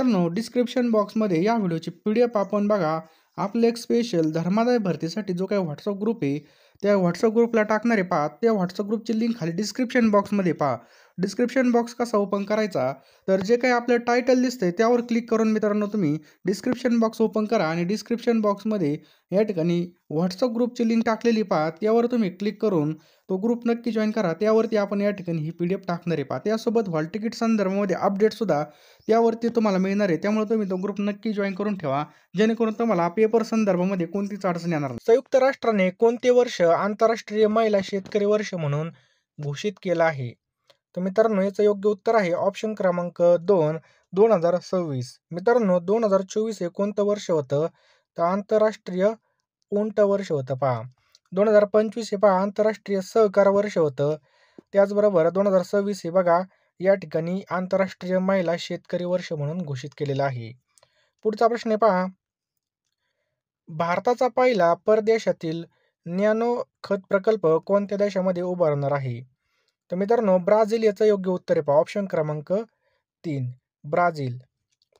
मित्रांनो, डिस्क्रिप्शन बॉक्समध्ये या व्हिडिओची PDF आपण बघा. आपलं एक स्पेशल धर्मादाय भरतीसाठी जो काही WhatsApp ग्रुप आहे, त्या WhatsApp ग्रुपला टाकणार आहे पहा. त्या WhatsApp ग्रुपची लिंक खाली डिस्क्रिप्शन बॉक्समध्ये पहा. डिस्क्रिप्शन बॉक्स कसा ओपन करायचा, तर जे काही आपलं टायटल दिसतंय त्यावर क्लिक करून मित्रांनो तुम्ही डिस्क्रिप्शन बॉक्स ओपन करा आणि डिस्क्रिप्शन बॉक्समध्ये या ठिकाणी WhatsApp ग्रुपची लिंक टाकलेली पहा. त्यावर तुम्ही क्लिक करून तो ग्रुप नक्की जॉइन करा. त्यावरती आपण या ठिकाणी ही PDF टाकणार आहे पहा. त्यासोबत हॉल तिकीट संदर्भामध्ये अपडेटसुद्धा त्यावरती तुम्हाला मिळणार आहे. त्यामुळे तुम्ही तो ग्रुप नक्की जॉइन करून ठेवा, जेणेकरून तुम्हाला पेपर संदर्भामध्ये कोणतीच अडचण येणार नाही. संयुक्त राष्ट्राने कोणते वर्ष आंतरराष्ट्रीय महिला शेतकरी वर्ष म्हणून घोषित केलं आहे? तर मित्रांनो, याचं योग्य उत्तर आहे ऑप्शन क्रमांक 2, 2026. मित्रांनो, 2024 हे कोणतं वर्ष होतं? तर आंतरराष्ट्रीय उंट वर्ष होतं पहा. 2025 हे पहा आंतरराष्ट्रीय सहकार वर्ष होतं. त्याचबरोबर 2026 हे बघा या ठिकाणी आंतरराष्ट्रीय महिला शेतकरी वर्ष म्हणून घोषित केलेलं आहे. पुढचा प्रश्न आहे पहा. भारताचा पहिला परदेशातील नॅनो खत प्रकल्प कोणत्या देशामध्ये उभारणार आहे? तर मित्रांनो, ब्राझील याचं योग्य उत्तर आहे पहा ऑप्शन क्रमांक 3, ब्राझील.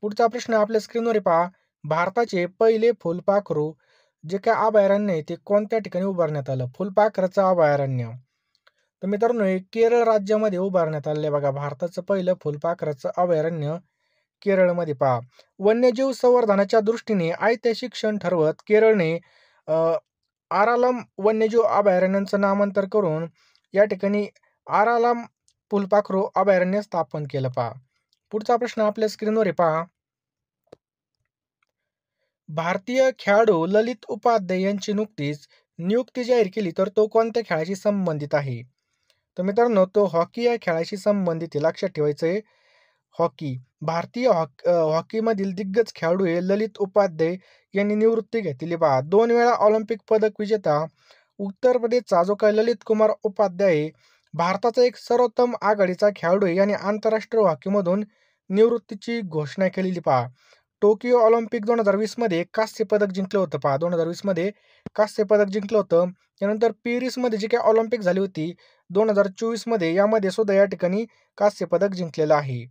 पुढचा प्रश्न आपल्या स्क्रीनवर आहे पहा. भारताचे पहिले फुलपाखरू जे काय अभयारण्य आहे ते कोणत्या ठिकाणी उभारण्यात आलं? फुलपाखराचं अभयारण्य. तर मित्रांनो, हे केरळ राज्यामध्ये उभारण्यात आलेलं आहे बघा. भारताचं पहिलं फुलपाखराचं अभयारण्य केरळमध्ये पहा. वन्यजीव संवर्धनाच्या दृष्टीने ऐतिहासिक क्षण ठरवत केरळने आरालम वन्यजीव अभयारण्याचं नामांतर करून या ठिकाणी आरालम फुलपाखरू अभयारण्य स्थापन केलं पहा. पुढचा प्रश्न आपल्या स्क्रीनवर आहे पहा. भारतीय खेळाडू ललित उपाध्याय यांची नुकतीच नियुक्ती जाहीर केली, तर तो कोणत्या खेळाशी संबंधित आहे? तर मित्रांनो, तो हॉकी या खेळाशी संबंधित आहे. लक्षात ठेवायचं आहे, हॉकी. भारतीय हॉकीमधील दिग्गज खेळाडू हे ललित उपाध्याय यांनी निवृत्ती घेतलेली पहा. 2 वेळा ऑलिम्पिक पदक विजेता उत्तर प्रदेशचा जो काही ललित कुमार उपाध्याय आहे, भारताचा एक सर्वोत्तम आघाडीचा खेळाडू आहे. याने आंतरराष्ट्रीय हॉकीमधून निवृत्तीची घोषणा केलेली पहा. टोकियो ऑलिम्पिक 2020 मध्ये कांस्य पदक जिंकलं होतं पहा. 2020 मध्ये कांस्य पदक जिंकलं होतं. त्यानंतर पॅरिसमध्ये जी काही ऑलिम्पिक झाली होती 2024 मध्ये, यामध्ये सुद्धा या ठिकाणी कांस्य पदक जिंकलेलं आहे.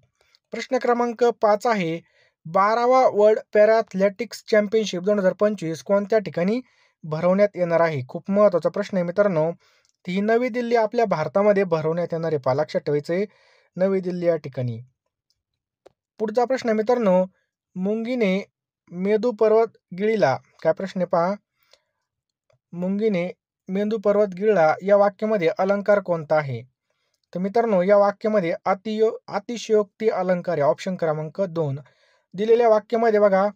प्रश्न क्रमांक 5 आहे. 12वा वर्ल्ड पॅरा ॲथलेटिक्स चॅम्पियनशिप 2025 कोणत्या ठिकाणी भरवण्यात येणार आहे? खूप महत्त्वाचा प्रश्न आहे मित्रांनो. ही नवी दिल्ली आपल्या भारतामध्ये भरवण्यात येणार आहे पहा. लक्षात ठेवायचं आहे, नवी दिल्ली या ठिकाणी. पुढचा प्रश्न आहे मित्रांनो. मुंगीने मेंदू पर्वत गिळला. काय प्रश्न आहे पहा. मुंगीने मेंदू पर्वत गिळला या वाक्यामध्ये अलंकार कोणता आहे? तर मित्रांनो, या वाक्यामध्ये अतिशयोक्ती अलंकार आहे. ऑप्शन क्रमांक 2. दिलेल्या वाक्यामध्ये बघा,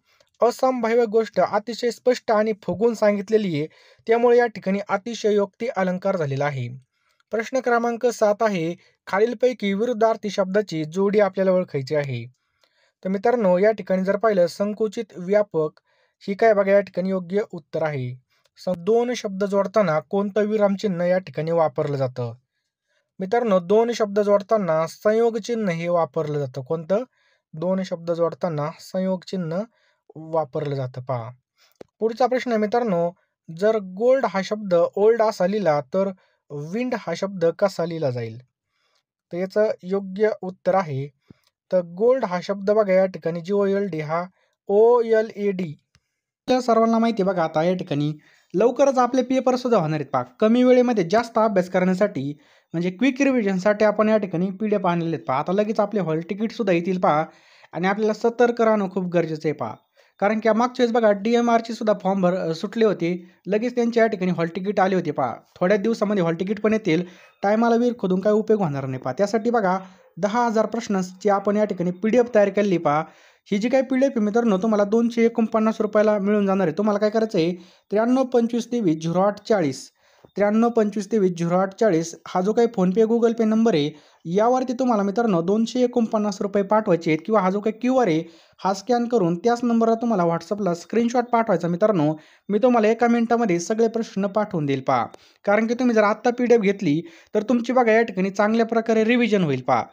असंभाव्य गोष्ट अतिशय स्पष्ट आणि फुगून सांगितलेली आहे, त्यामुळे या ठिकाणी अतिशयोक्ती अलंकार झालेला आहे. प्रश्न क्रमांक 7 आहे. खालीलपैकी विरुद्धार्थी शब्दाची जोडी आपल्याला ओळखायची आहे. तर मित्रांनो, या ठिकाणी जर पाहिलं, संकुचित व्यापक ही काय बघा या ठिकाणी योग्य उत्तर आहे. 2 शब्द जोडताना कोणतं विरामचिन्ह या ठिकाणी वापरलं जातं? मित्रांनो, 2 शब्द जोडताना संयोग चिन्ह हे वापरलं जातं. कोणतं? 2 शब्द जोडताना संयोग चिन्ह वापरलं जातं पहा. पुढचा प्रश्न आहे मित्रांनो. जर गोल्ड हा शब्द ओल्ड असा लिहिला तर विंड हा शब्द कसा लिहिला जाईल? तर याचं योग्य उत्तर आहे, तर गोल्ड हा शब्द बघा या ठिकाणी GOLD हा OLAD. आपल्या सर्वांना माहिती आहे बघा. आता या ठिकाणी लवकरच आपले पेपर सुद्धा होणार आहेत पहा. कमी वेळेमध्ये जास्त अभ्यास करण्यासाठी म्हणजे क्विक रिव्हिजनसाठी आपण या ठिकाणी PDF आणलेले आहेत पहा. आता लगेच आपले हॉल तिकीट सुद्धा येतील पहा आणि आपल्याला सतर्क राहणं खूप गरजेचं आहे पहा. कारण की मागच्या वेळेस बघा DMRचे सुद्धा फॉर्म सुटले होते. लगेच त्यांच्या या ठिकाणी हॉल तिकीट आले होते पहा. थोड्या दिवसामध्ये हॉल तिकीट पण येतील. टायमाला विहीर खोदून काही उपयोग होणार नाही पहा. त्यासाठी बघा 10,000 प्रश्नांची आपण या ठिकाणी PDF तयार केलेली पहा. ही जी काही PDF आहे मित्रांनो, तुम्हाला 249 रुपयाला मिळून जाणार आहे. तुम्हाला काय करायचं आहे, 9325230840 9325230840 हा जो काही फोनपे गुगल पे नंबर आहे, यावरती तुम्हाला मित्रांनो 249 रुपये पाठवायचे आहेत, किंवा हा जो काही QR आहे हा स्कॅन करून त्याच नंबरला तुम्हाला WhatsAppला स्क्रीनशॉट पाठवायचा. मित्रांनो, मी तुम्हाला 1 मिनिटामध्ये सगळे प्रश्न पाठवून देईल पहा. कारण की तुम्ही जर आत्ता PDF घेतली तर तुमची बघा या ठिकाणी चांगल्या प्रकारे रिव्हिजन होईल पहा.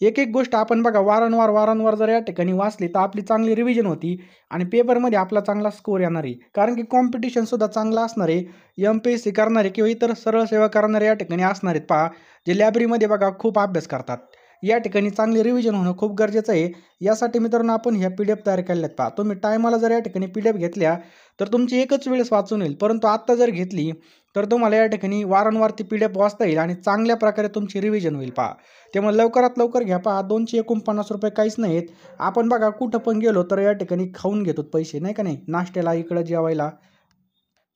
एक गोष्ट आपण बघा वारंवार जर या ठिकाणी वाचली तर आपली चांगली रिव्हिजन होती आणि पेपरमध्ये आपला चांगला स्कोर येणार आहे. कारण की कॉम्पिटिशन सुद्धा चांगला असणार आहे. MPSC करणारे किंवा इतर सरळ सेवा करणारे या ठिकाणी असणार आहेत पहा, जे लायब्ररीमध्ये बघा खूप अभ्यास करतात. या ठिकाणी चांगले रिव्हिजन होणं खूप गरजेचं आहे. यासाठी मित्रांनो आपण ह्या PDF तयार केलेल्या आहेत पहा. तुम्ही टायमाला जर या ठिकाणी PDF घेतल्या तर तुमची एकच वेळेस वाचून होईल. परंतु आत्ता जर घेतली तर तुम्हाला या ठिकाणी वारंवार ती PDF वाचता येईल आणि चांगल्या प्रकारे तुमची रिव्हिजन होईल पहा. त्यामुळे लवकरात लवकर घ्या पहा. ₹249 काहीच नाहीत. आपण बघा कुठं पण गेलो तर या ठिकाणी खाऊन घेतो पैसे नाही का नाही, नाश्त्याला, इकडं जेवायला.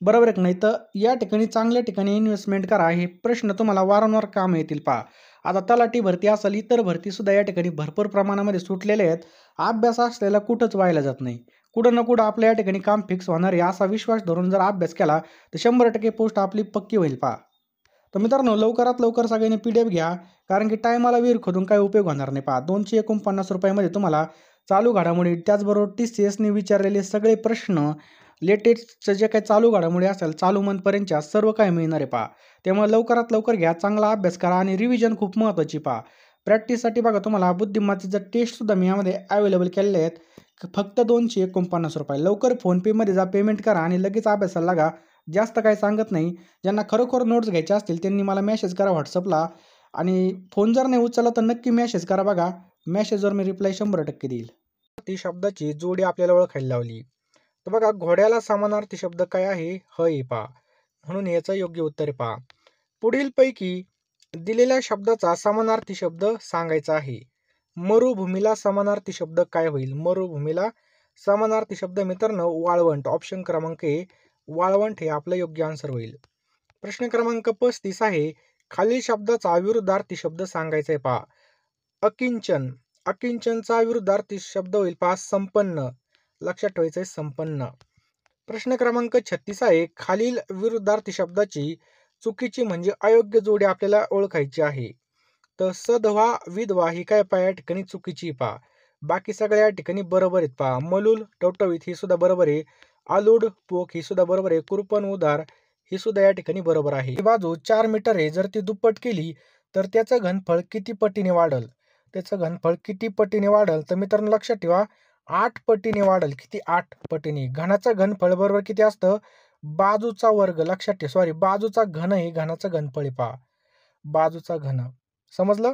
बरोबर आहे की नाही? तर या ठिकाणी चांगल्या ठिकाणी इन्व्हेस्टमेंट करा. हे प्रश्न तुम्हाला वारंवार कामी येतील पहा. आता तलाठी भरती असेल, इतर भरतीसुद्धा या ठिकाणी भरपूर प्रमाणामध्ये सुटलेले आहेत. अभ्यास असलेला कुठंच वाया जात नाही. कुठं ना कुठं आपल्या या ठिकाणी काम फिक्स होणार आहे असा विश्वास धरून जर अभ्यास केला तर 100% पोस्ट आपली पक्की होईल पहा. तर मित्रांनो लवकरात लवकर सगळ्यांनी PDF घ्या. कारण की टायमाला विहीर खोदून काही उपयोग होणार नाही पहा. ₹249 मध्ये तुम्हाला चालू घडामोडी त्याचबरोबर TCSने विचारलेले सगळे प्रश्न, लेटेस्टचं जे काही चालू घडामोडी असेल, चालू मंथपर्यंतच्या सर्व काही मिळणार आहे पहा. त्यामुळे लवकरात लवकर घ्या, चांगला अभ्यास करा आणि रिव्हिजन खूप महत्त्वाची पहा. प्रॅक्टिससाठी बघा तुम्हाला बुद्धिमत्तेचं टेस्टसुद्धा मी यामध्ये अवेलेबल केलेले आहेत. फक्त ₹249. लवकर फोनपेमध्ये जा, पेमेंट करा आणि लगेच अभ्यासाला लागा. जास्त काही सांगत नाही. ज्यांना खरोखर नोट्स घ्यायच्या असतील त्यांनी मला मेसेज करा WhatsAppला आणि फोन जर नाही उचलला तर नक्की मेसेज करा बघा. मेसेजवर मी रिप्लाय 100% देईल. ती शब्दाची जोडी आपल्याला ओळखायला लावली. तर बघा घोड्याला समानार्थी शब्द काय आहे? आहे पहा. म्हणून याचं योग्य उत्तर आहे पहा. पुढीलपैकी दिलेल्या शब्दाचा समानार्थी शब्द सांगायचा आहे. मरुभूमीला समानार्थी शब्द काय होईल? मरुभूमीला समानार्थी शब्द मित्रांनो वाळवंट. ऑप्शन क्रमांक ए वाळवंट हे आपलं योग्य आन्सर होईल. प्रश्न क्रमांक 35 आहे. खालील शब्दाचा विरुद्धार्थी शब्द सांगायचा आहे पहा. अकिंचन. अकिंचनचा विरुद्धार्थी शब्द होईल पहा संपन्न. लक्षात ठेवायचं आहे संपन्न. प्रश्न क्रमांक 36 आहे. खालील विरुद्धार्थी शब्दाची चुकीची म्हणजे अयोग्य जोडी आपल्याला ओळखायची आहे. तर सधवा विधवा ही काय पहा या ठिकाणी चुकीची पहा. बाकी सगळ्या या ठिकाणी बरोबर आहेत पहा. मलूल टवटवीत ही सुद्धा बरोबर आहे. आलूड पोक ही सुद्धा बरोबर आहे. कुरपण उदार ही सुद्धा या ठिकाणी बरोबर आहे. ही बाजू 4 मीटर आहे. जर ती दुप्पट केली तर त्याचं घनफळ किती पटीने वाढल? त्याचं घनफळ किती पटीने वाढल? तर मित्रांनो लक्षात ठेवा 8 पटीने वाढल. किती? 8 पटीने. घनाचं घनफळ बरोबर किती असतं? बाजूचा वर्ग. लक्षात ठेवा. सॉरी बाजूचा घन हे घनाचं घनफळ आहे पहा. बाजूचा घन. समजलं?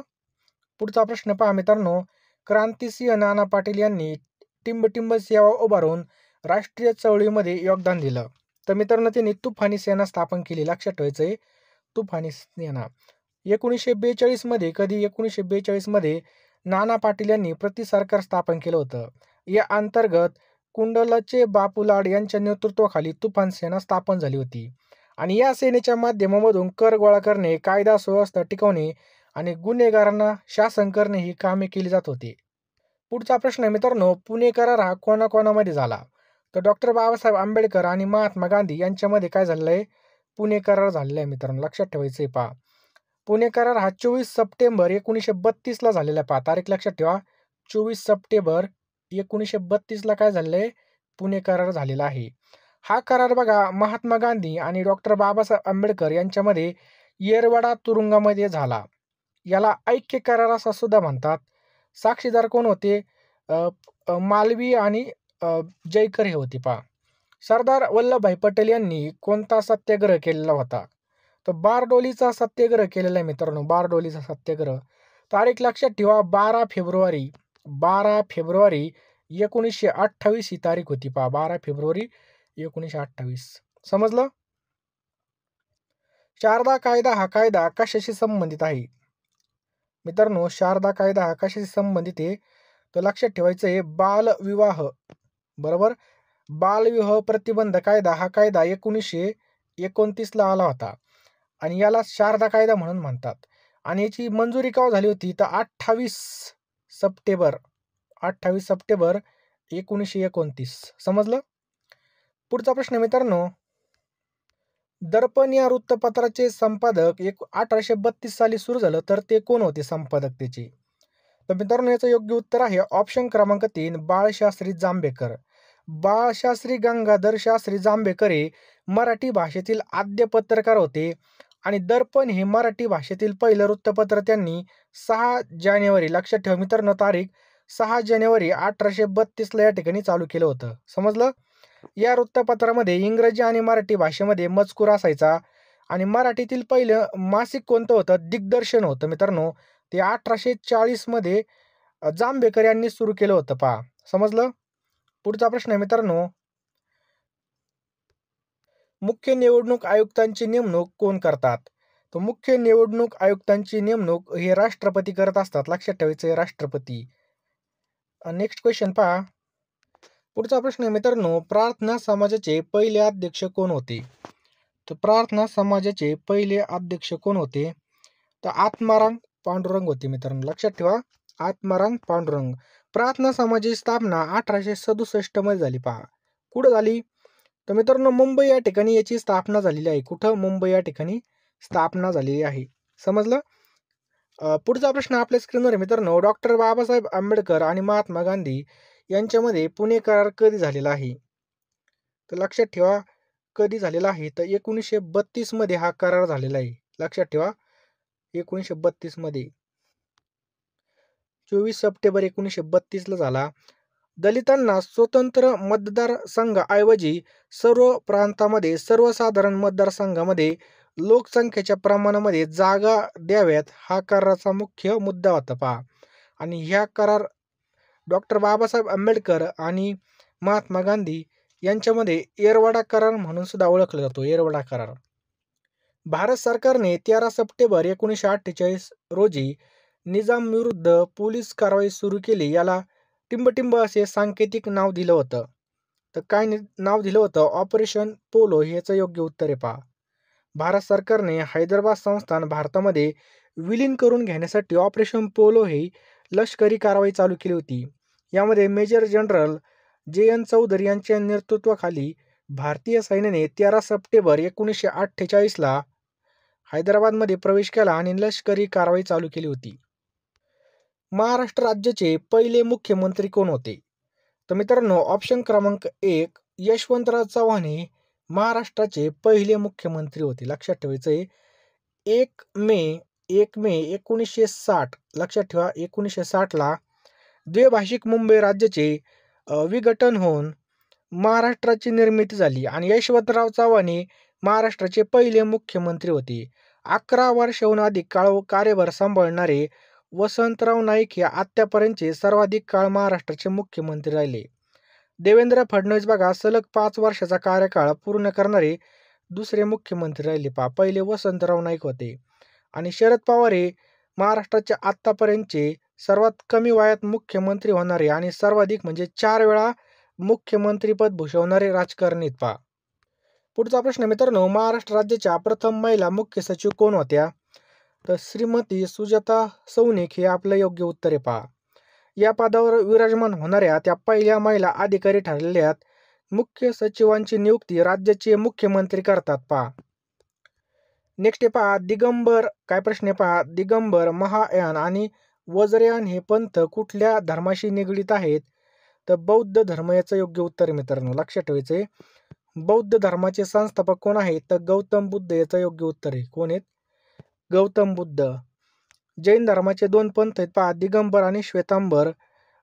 पुढचा प्रश्न पहा मित्रांनो. क्रांतिसिंह नाना पाटील यांनी टिंब सेवा उभारून राष्ट्रीय चळवळीमध्ये योगदान दिलं. तर मित्रांनो त्यांनी तुफानी सेना स्थापन केली. लक्षात ठेवायचंय तुफानी सेना. 1942 मध्ये कधी? 1942 मध्ये नाना पाटील यांनी सरकार स्थापन केलं होतं. या अंतर्गत कुंडलचे बापूलाड यांच्या नेतृत्वाखाली तुफान सेना स्थापन झाली होती. आणि या सेनेच्या माध्यमामधून कर गोळा करणे, कायदा सुव्यवस्था टिकवणे आणि गुन्हेगारांना शासन करणे ही कामे केली जात होती. पुढचा प्रश्न आहे मित्रांनो. पुणे करार हा कोणाकोणामध्ये झाला? तर डॉक्टर बाबासाहेब आंबेडकर आणि महात्मा गांधी यांच्यामध्ये काय झालेलं आहे? पुणे करार झालेला आहे मित्रांनो. लक्षात ठेवायचं आहे पहा. पुणे करार हा 24 सप्टेंबर 1932 ला झालेला आहे पहा. तारीख लक्षात ठेवा. 24 सप्टेंबर 1932 ला काय झालेलं आहे? पुणे करार झालेला आहे. हा करार बघा महात्मा गांधी आणि डॉक्टर बाबासाहेब आंबेडकर यांच्यामध्ये येरवडा तुरुंगामध्ये झाला. याला ऐक्य करार असं सुद्धा म्हणतात. साक्षीदार कोण होते? मालवीय आणि जयकर हे होते पहा. सरदार वल्लभभाई पटेल यांनी कोणता सत्याग्रह केलेला होता? तर बारडोलीचा सत्याग्रह केलेला आहे मित्रांनो. बारडोलीचा सत्याग्रह. तारीख लक्षात ठेवा. 12 फेब्रुवारी 1928 ही तारीख होती पहा. 12 फेब्रुवारी 1928. समजलं? शारदा कायदा हा कायदा कशाशी संबंधित आहे? मित्रांनो शारदा कायदा हा कशाशी संबंधित आहे? तर लक्षात ठेवायचं आहे बालविवाह. बरोबर? बालविवाह प्रतिबंध कायदा हा कायदा 1929 ला आला होता आणि याला शारदा कायदा म्हणून म्हणतात. आणि याची मंजुरी केव्हा झाली होती? तर 28 सप्टेंबर 1929. समजलं? पुढचा प्रश्न मित्रांनो. दर्पण या वृत्तपत्राचे संपादक 1832 साली सुरू झालं तर ते कोण होते संपादक त्याचे? तर मित्रांनो याचं योग्य उत्तर आहे ऑप्शन क्रमांक 3 बाळशास्त्री जांभेकर. बाळशास्त्री गंगाधर शास्त्री जांभेकर हे मराठी भाषेतील आद्य पत्रकार होते आणि दर्पण हे मराठी भाषेतील पहिलं वृत्तपत्र त्यांनी 6 जानेवारी लक्षात ठेवा मित्रांनो तारीख 6 जानेवारी 1832 ला या ठिकाणी चालू केलं होतं. समजलं? या वृत्तपत्रामध्ये इंग्रजी आणि मराठी भाषेमध्ये मजकूर असायचा आणि मराठीतील पहिलं मासिक कोणतं होतं? दिग्दर्शन होतं मित्रांनो. ते 1840 मध्ये जांभेकर यांनी सुरू केलं होतं पहा. समजलं? पुढचा प्रश्न आहे मित्रांनो, मुख्य निवडणूक आयुक्तांची नेमणूक कोण करतात? तर मुख्य निवडणूक आयुक्तांची नेमणूक हे राष्ट्रपती करत असतात. लक्षात ठेवायचं आहे, राष्ट्रपती. नेक्स्ट क्वेश्चन पहा. पुढचा प्रश्न आहे मित्रांनो, प्रार्थना समाजाचे पहिले अध्यक्ष कोण होते? तर प्रार्थना समाजाचे पहिले अध्यक्ष कोण होते? तर आत्माराम पांडुरंग होते मित्रांनो. लक्षात ठेवा, आत्माराम पांडुरंग. प्रार्थना समाजाची स्थापना 1867 मध्ये झाली पहा. कुठं झाली? तर मित्रांनो, मुंबई या ठिकाणी याची स्थापना झालेली आहे. कुठं? मुंबई या ठिकाणी स्थापना झालेली आहे. समजलं? पुढचा प्रश्न आपल्या स्क्रीनवर मित्रांनो, डॉक्टर बाबासाहेब आंबेडकर आणि महात्मा गांधी यांच्यामध्ये पुणे करार कधी झालेला आहे? तर लक्षात ठेवा, कधी झालेला आहे? तर 1932 मध्ये हा करार झालेला आहे. लक्षात ठेवा, 1932 मध्ये 24 सप्टेंबर 1932 ला झाला. दलितांना स्वतंत्र मतदारसंघाऐवजी सर्व प्रांतामध्ये सर्वसाधारण मतदारसंघामध्ये लोकसंख्येच्या प्रमाणामध्ये जागा द्याव्यात, हा कराराचा मुख्य मुद्दा होता पहा. आणि ह्या करार डॉक्टर बाबासाहेब आंबेडकर आणि महात्मा गांधी यांच्यामध्ये येरवडा करार म्हणून सुद्धा ओळखला जातो. येरवडा करार. भारत सरकारने 13 सप्टेंबर 1948 रोजी निजाम विरुद्ध पोलीस कारवाई सुरू केली. याला टिंबटिंब असे सांकेतिक नाव दिलं होतं. तर काय नाव दिलं होतं? Operation polo. याचं योग्य उत्तर आहे पहा. भारत सरकारने हैदराबाद संस्थान भारतामध्ये विलीन करून घेण्यासाठी ऑपरेशन पोलो ही लष्करी कारवाई चालू केली होती. यामध्ये मेजर जनरल JN चौधरी यांच्या नेतृत्वाखाली भारतीय सैन्याने 13 सप्टेंबर 1948 ला हैदराबादमध्ये प्रवेश केला आणि लष्करी कारवाई चालू केली होती. महाराष्ट्र राज्याचे पहिले मुख्यमंत्री कोण होते? तर मित्रांनो, ऑप्शन क्रमांक 1 यशवंतराव चव्हाण हे महाराष्ट्राचे पहिले मुख्यमंत्री होते. लक्षात ठेवायचं आहे. 1 मे 1960, लक्षात ठेवा, 1960 ला द्विभाषिक मुंबई राज्याचे विघटन होऊन महाराष्ट्राची निर्मिती झाली आणि यशवंतराव चव्हाण हे महाराष्ट्राचे पहिले मुख्यमंत्री होते. 11 वर्षाहून अधिक काळ कार्यभार सांभाळणारे वसंतराव नाईक हे आत्तापर्यंतचे सर्वाधिक काळ महाराष्ट्राचे मुख्यमंत्री राहिले. देवेंद्र फडणवीस बघा, सलग 5 वर्षाचा कार्यकाळ पूर्ण करणारे दुसरे मुख्यमंत्री राहिले पहा. पहिले वसंतराव नाईक होते. आणि शरद पवार हे महाराष्ट्राचे आत्तापर्यंतचे सर्वात कमी वयात मुख्यमंत्री होणारे आणि सर्वाधिक म्हणजे 4 वेळा मुख्यमंत्रीपद भूषवणारे राजकारणी पहा. पुढचा प्रश्न मित्रांनो, महाराष्ट्र राज्याच्या प्रथम महिला मुख्य सचिव कोण होत्या? तर श्रीमती सुजाता सौनिक हे आपलं योग्य उत्तर आहे पहा. या पदावर विराजमान होणाऱ्या त्या पहिल्या महिला अधिकारी ठरलेल्या मुख्य सचिवांची नियुक्ती राज्याचे मुख्यमंत्री करतात पहा. नेक्स्ट आहे पहा, दिगंबर. काय प्रश्न आहे पहा, दिगंबर, महायान आणि वज्रयान हे पंथ कुठल्या धर्माशी निगडीत आहेत? तर बौद्ध धर्म याचं योग्य उत्तर आहे मित्रांनो. लक्षात ठेवायचंय. बौद्ध धर्माचे संस्थापक कोण आहेत? तर गौतम बुद्ध याचं योग्य उत्तर आहे. कोण आहेत? गौतम बुद्ध. जैन धर्माचे 2 पंथ आहेत पहा, दिगंबर आणि श्वेतांबर.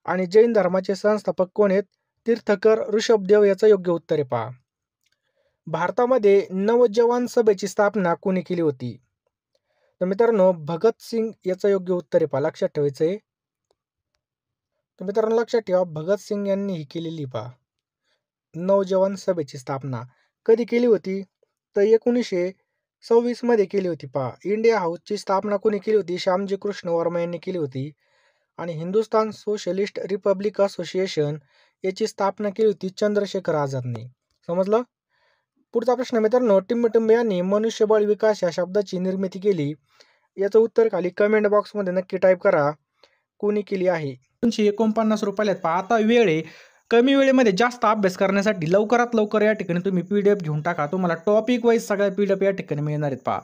आणि जैन धर्माचे संस्थापक कोण आहेत? तीर्थकर ऋषभदेव याचं योग्य उत्तर आहे पहा. भारतामध्ये नवजवान सभेची स्थापना कोणी केली होती? तर मित्रांनो, भगतसिंग याचं योग्य उत्तर आहे पहा. लक्षात ठेवायचंय. तर मित्रांनो, लक्षात ठेवा, भगतसिंग यांनी ही केलेली पहा नवजवान सभेची स्थापना. कधी केली होती? तर 1926 मध्ये केली होती पहा. इंडिया हाऊसची स्थापना कोणी केली होती? श्यामजी कृष्ण वर्मा यांनी केली होती. आणि हिंदुस्थान सोशलिस्ट रिपब्लिक असोसिएशन याची स्थापना केली होती चंद्रशेखर आझादने. समजलं? पुढचा प्रश्न मित्रांनो, टिंबटिंब यांनी मनुष्यबळ विकास या शब्दाची निर्मिती केली. याचं उत्तर खाली कमेंट बॉक्समध्ये नक्की टाईप करा, कोणी केली आहे. 249 रुपयाला पहा. आता वेळ आहे, कमी वेळेमध्ये जास्त अभ्यास करण्यासाठी लवकरात लवकर या ठिकाणी तुम्ही PDF घेऊन टाका. तुम्हाला टॉपिक वाईज सगळ्या PDF या ठिकाणी मिळणार आहेत पहा.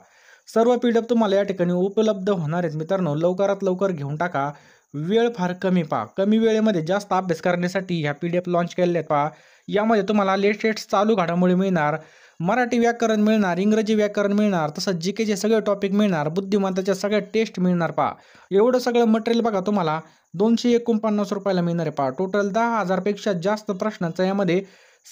सर्व PDF तुम्हाला या ठिकाणी उपलब्ध होणार आहेत मित्रांनो. लवकरात लवकर घेऊन टाका. वेळ फार कमी पहा. कमी वेळेमध्ये जास्त अभ्यास करण्यासाठी ह्या PDF लॉन्च केलेल्या आहेत पहा. यामध्ये तुम्हाला लेटेस्ट चालू घडामोडी मिळणार, मराठी व्याकरण मिळणार, इंग्रजी व्याकरण मिळणार, तसंच GKचे सगळे टॉपिक मिळणार, बुद्धिमत्ताच्या सगळ्या टेस्ट मिळणार पहा. एवढं सगळं मटेरियल बघा तुम्हाला 249 रुपयाला मिळणार आहे पहा. टोटल 10,000 पेक्षा जास्त प्रश्नांचा यामध्ये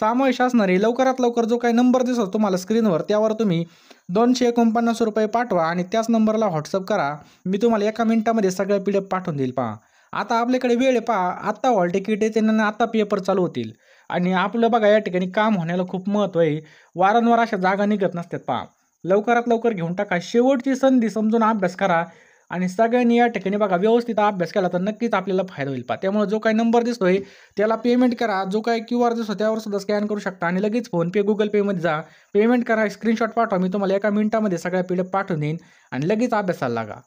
समावेश असणारे लवकरात लवकर जो काही नंबर दिसतो तुम्हाला स्क्रीनवर त्यावर तुम्ही ₹249 पाठवा आणि त्याच नंबरला व्हॉट्सअप करा. मी तुम्हाला 1 मिनिटामध्ये सगळ्या PDF पाठवून देईल पहा. आता आपल्याकडे वेळ आहे पहा. आत्ता हॉल तिकीट येते आणि आता पेपर चालू होतील आणि आपलं बघा या ठिकाणी काम होण्याला खूप महत्त्व आहे. वारंवार अशा जागा निघत नसतात पहा. लवकरात लवकर घेऊन टाका. शेवटची संधी समजून अभ्यास करा आणि सगळ्यांनी या ठिकाणी बघा व्यवस्थित अभ्यास केला तर नक्कीच आपल्याला फायदा होईल पहा. त्यामुळे जो काही नंबर दिसतोय त्याला पेमेंट करा. जो काही QR दिसतो त्यावर सुद्धा स्कॅन करू शकता आणि लगेच फोनपे, Google Payमध्ये जा. पेमेंट करा, स्क्रीनशॉट पाठवा. मी तुम्हाला 1 मिनिटामध्ये सगळ्या PDF पाठवून देईन आणि लगेच अभ्यासाला लागा.